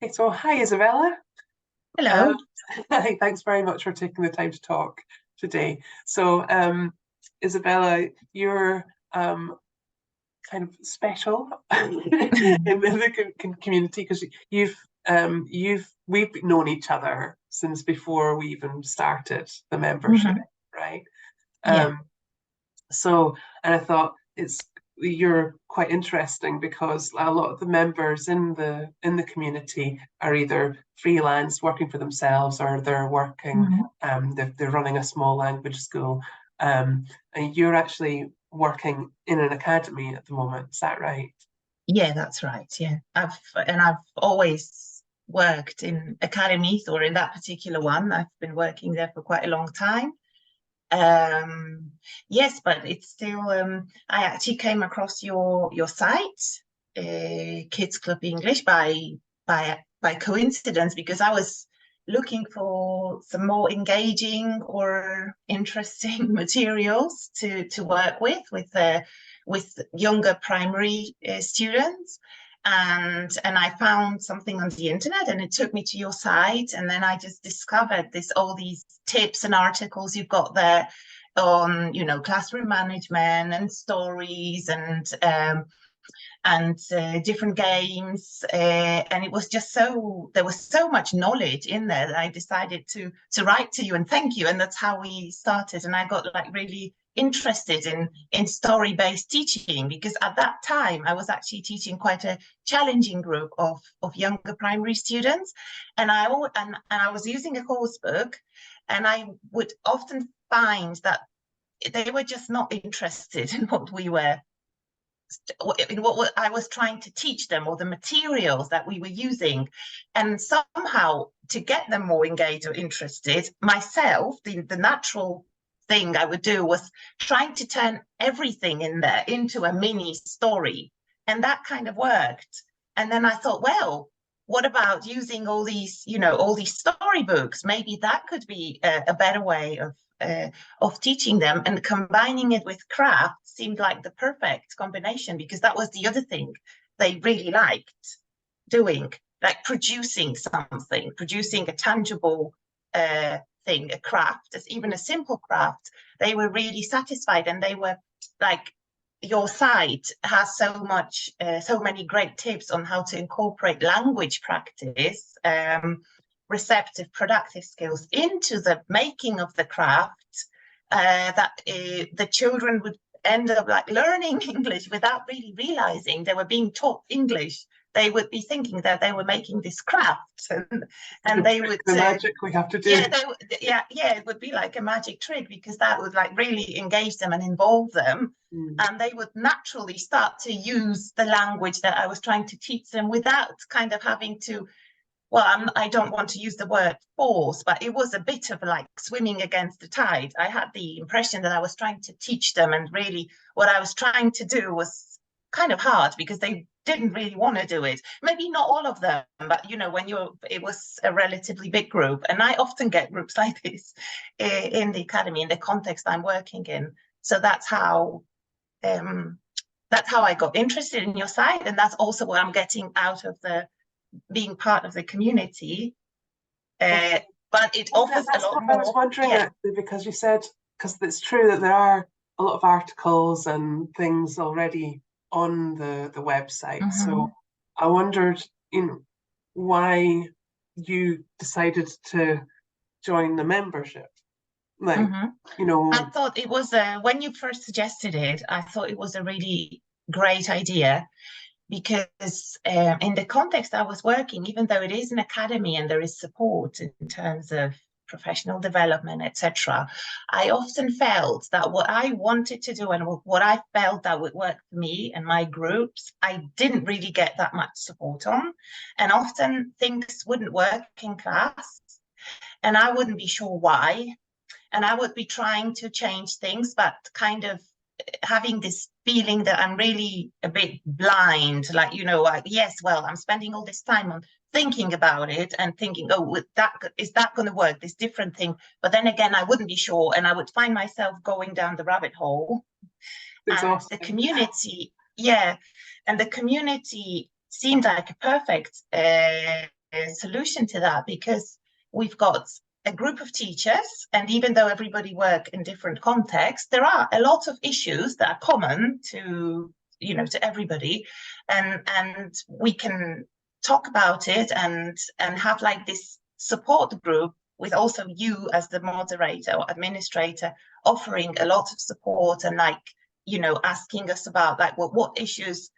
Okay, so hi Isabella. Hello. Um, Hi, thanks very much for taking the time to talk today. So, Isabella, you're kind of special in the community because we've known each other since before we even started the membership, Hmm. right? Yeah. Um, So, and I thought you're quite interesting because a lot of the members in the community are either freelance, working for themselves, or they're working. Hmm. They're running a small language school, and you're actually working in an academy at the moment. Is that right? Yeah, that's right. Yeah. I've always worked in academies or in that particular one. I've been working there for quite a long time. Um, yes, but it's still I actually came across your site, Kids Club English by coincidence because I was looking for some more engaging or interesting materials to work with younger primary students. And I found something on the internet and it took me to your site, and then I just discovered this all these tips and articles you've got there on classroom management and stories and different games, and it was just there was so much knowledge in there that I decided to write to you and thank you, and that's how we started. And I got like really interested in story-based teaching because at that time I was actually teaching quite a challenging group of younger primary students, and I was using a course book, and I would often find that they were just not interested in what I was trying to teach them or the materials that we were using. And somehow to get them more engaged or interested, myself, the natural thing I would do was trying to turn everything in there into a mini story. And that kind of worked. And then I thought, well, what about using all these storybooks? Maybe that could be a better way of teaching them, and combining it with craft seemed like the perfect combination because that was the other thing they really liked doing, like producing a tangible thing, a craft, as even a simple craft. They were really satisfied, and they were like, your site has so many great tips on how to incorporate language practice, receptive, productive skills into the making of the craft, that the children would end up like learning English without really realizing they were being taught English. They would be thinking that they were making this craft, and they would The magic we have to do. yeah, yeah, it would be like a magic trick because that would like really engage them and involve them, Mm. and they would naturally start to use the language that I was trying to teach them without kind of having to, well, I don't want to use the word force, but it was a bit of like swimming against the tide. I had the impression that I was trying to teach them, and really what I was trying to do was kind of hard because they didn't really want to do it. Maybe not all of them, but it was a relatively big group. And I often get groups like this in the academy, in the context I'm working in. So um, that's how I got interested in your site. And that's also what I'm getting out of the being part of the community, uh, but it offers a That's lot what I was more. wondering Yeah. actually, because you said, because it's true that there are a lot of articles and things already on the website. So Hmm. I wondered, why you decided to join the membership. Like, Hmm. you I know, thought it was when you first suggested it, I thought it was a really great idea because in the context I was working, even though it is an academy and there is support in terms of professional development, etc., I often felt that what I wanted to do and what I felt that would work for me and my groups, I didn't really get that much support on. And often things wouldn't work in class, and I wouldn't be sure why. And I would be trying to change things, but kind of having this feeling that I'm really a bit blind, like, like, yes, well, I'm spending all this time on thinking about it and thinking, oh, is that going to work, this different thing? But then again, I wouldn't be sure, and I would find myself going down the rabbit hole. And the exhausting. community, yeah, and the community seemed like a perfect solution to that, because we've got a group of teachers, and even though everybody work in different contexts, there are a lot of issues that are common to, you know, to everybody, and we can talk about it and have like this support group with also you as the moderator or administrator offering a lot of support, and like, you know, asking us about like, well, what issues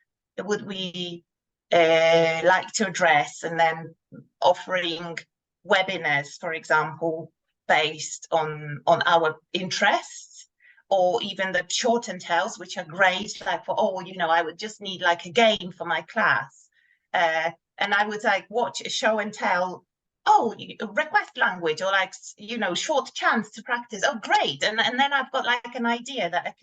would we like to address, and then offering webinars, for example, based on our interests, or even the short and tells, which are great, like for, oh, you know, I would just need like a game for my class, and I would like watch a show and tell, oh, request language, or like, you know, short chance to practice. Oh, great. And then I've got like an idea that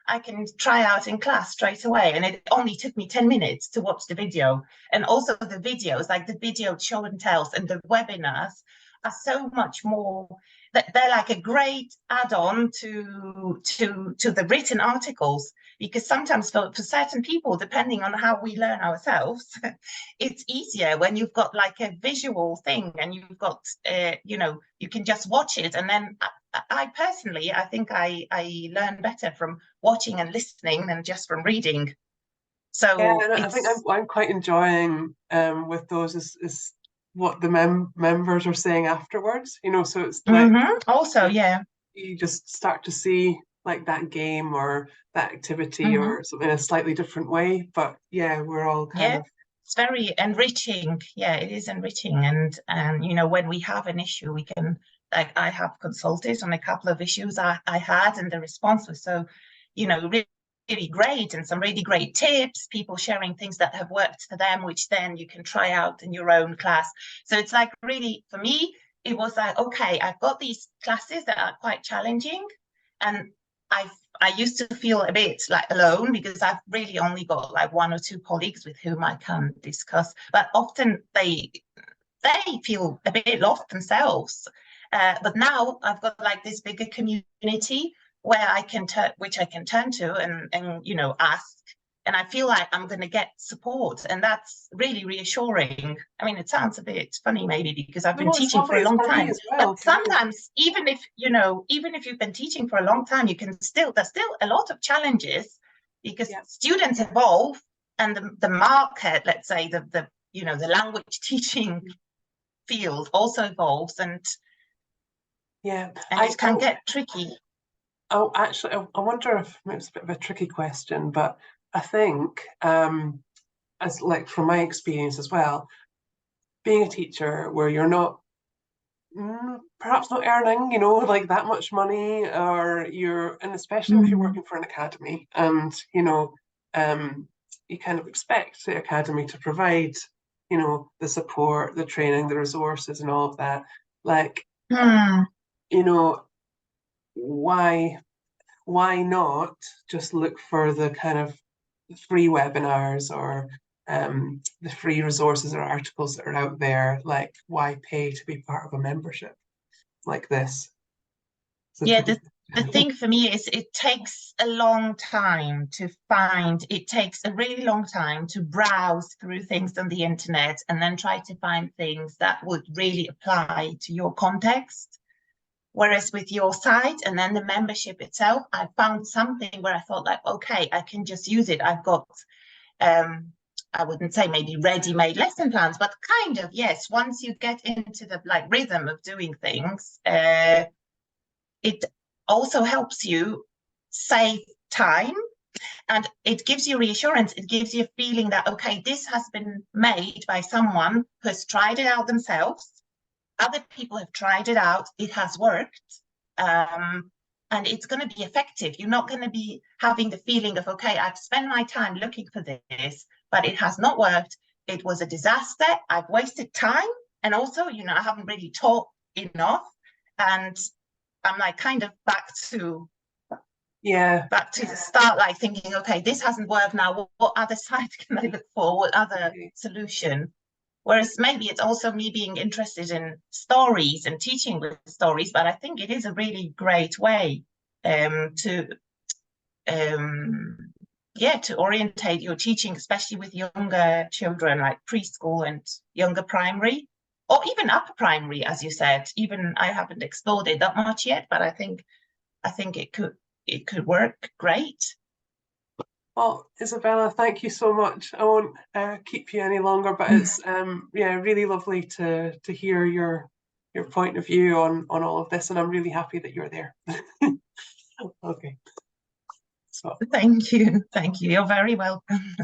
I can try out in class straight away. And it only took me 10 minutes to watch the video. And also the videos, like the video show and tells and the webinars are so much more, that they're like a great add-on to the written articles, because sometimes for certain people, depending on how we learn ourselves, it's easier when you've got like a visual thing, and you've got, you know, you can just watch it. And then I personally, I think I learn better from watching and listening than just from reading. So yeah, I think I'm quite enjoying with those is what the members are saying afterwards, you know, so it's like also, yeah, you just start to see like that game or that activity or something in a slightly different way. But yeah, we're all kind of, it's very enriching. Yeah, it is enriching. And you know, when we have an issue, we can, like, I have consulted on a couple of issues I had, and the response was so, you know, really great, and some really great tips, people sharing things that have worked for them, which then you can try out in your own class. So it's like, really, for me, it was like, okay, I've got these classes that are quite challenging, and I used to feel a bit like alone, because I've really only got like one or two colleagues with whom I can discuss, but often they feel a bit lost themselves. But now I've got like this bigger community where I can which I can turn to and you know, ask, and I feel like I'm going to get support, and that's really reassuring. I mean, it sounds a bit funny maybe, because I've been teaching for a long time, but sometimes even if, you know, even if you've been teaching for a long time, you can still, there's still a lot of challenges, because students evolve, and the market, let's say the you know, the language teaching field also evolves, and it can get tricky. Oh, actually, I wonder if maybe it's a bit of a tricky question, but I think, as like from my experience as well, being a teacher where you're not, perhaps not earning, you know, like that much money, or and especially if you're working for an academy, and you know, you kind of expect the academy to provide, you know, the support, the training, the resources, and all of that. Like, you know, why not just look for the kind of free webinars or the free resources or articles that are out there? Like, why pay to be part of a membership like this? So yeah, the thing for me is it takes a long time to find, it takes a really long time to browse through things on the internet and then try to find things that would really apply to your context. Whereas with your site and then the membership itself, I found something where I thought like, okay, I can just use it. I've got, I wouldn't say maybe ready-made lesson plans, but kind of, yes. Once you get into the like rhythm of doing things, it also helps you save time, and it gives you reassurance. It gives you a feeling that, okay, this has been made by someone who has tried it out themselves. Other people have tried it out, it has worked, and it's going to be effective. You're not going to be having the feeling of, okay, I've spent my time looking for this, but it has not worked. It was a disaster. I've wasted time. And also, you know, I haven't really taught enough. And I'm like kind of back to the start, like thinking, okay, this hasn't worked now. What other side can I look for? What other solution? Whereas maybe it's also me being interested in stories and teaching with stories, but I think it is a really great way to orientate your teaching, especially with younger children, like preschool and younger primary. or even upper primary, as you said. Even I haven't explored it that much yet, but I think it could work great. Well, Izabela, thank you so much. I won't keep you any longer, but it's yeah, really lovely to hear your point of view on all of this, and I'm really happy that you're there. Okay. So Thank you. Thank you. You're very welcome.